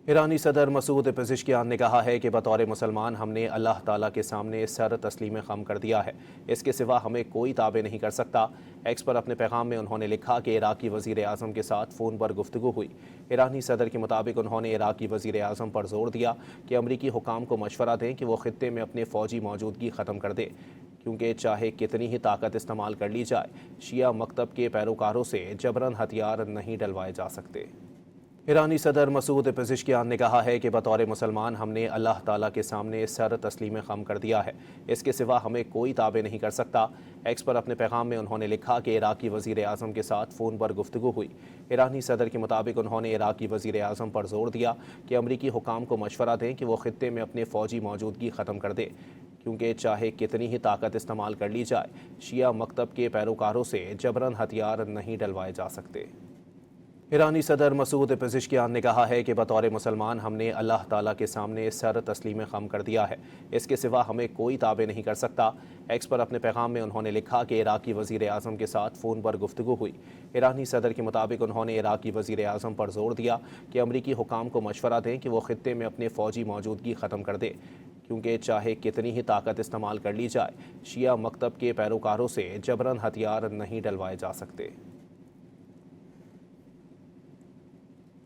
ایرانی صدر Masoud Pezeshkian نے کہا ہے کہ بطور مسلمان ہم نے اللہ تعالیٰ کے سامنے سر تسلیم خم کر دیا ہے، اس کے سوا ہمیں کوئی تابع نہیں کر سکتا۔ ایکس پر اپنے پیغام میں انہوں نے لکھا کہ عراقی وزیر اعظم کے ساتھ فون پر گفتگو ہوئی۔ ایرانی صدر کے مطابق انہوں نے عراقی وزیر اعظم پر زور دیا کہ امریکی حکام کو مشورہ دیں کہ وہ خطے میں اپنی فوجی موجودگی ختم کر دے، کیونکہ چاہے کتنی ہی طاقت استعمال کر لی جائے، شیعہ مکتب کے پیروکاروں سے جبراً ہتھیار نہیں ڈلوائے جا سکتے۔ ایرانی صدر مسعود پزشکیان نے کہا ہے کہ بطور مسلمان ہم نے اللہ تعالیٰ کے سامنے سر تسلیم خم کر دیا ہے، اس کے سوا ہمیں کوئی تابع نہیں کر سکتا۔ ایکس پر اپنے پیغام میں انہوں نے لکھا کہ عراقی وزیر اعظم کے ساتھ فون پر گفتگو ہوئی۔ ایرانی صدر کے مطابق انہوں نے عراقی وزیر اعظم پر زور دیا کہ امریکی حکام کو مشورہ دیں کہ وہ خطے میں اپنی فوجی موجودگی ختم کر دے، کیونکہ چاہے کتنی ہی طاقت استعمال کر لی جائے، شیعہ مکتب کے پیروکاروں سے جبراً ہتھیار نہیں ڈلوائے جا سکتے۔ ایرانی صدر مسعود پزشکیان نے کہا ہے کہ بطور مسلمان ہم نے اللہ تعالیٰ کے سامنے سر تسلیم خم کر دیا ہے، اس کے سوا ہمیں کوئی تابع نہیں کر سکتا۔ ایکس پر اپنے پیغام میں انہوں نے لکھا کہ عراقی وزیر اعظم کے ساتھ فون پر گفتگو ہوئی۔ ایرانی صدر کے مطابق انہوں نے عراقی وزیر اعظم پر زور دیا کہ امریکی حکام کو مشورہ دیں کہ وہ خطے میں اپنی فوجی موجودگی ختم کر دے، کیونکہ چاہے کتنی ہی طاقت استعمال کر لی جائے، شیعہ مکتب کے پیروکاروں سے جبراً ہتھیار نہیں ڈلوائے جا سکتے۔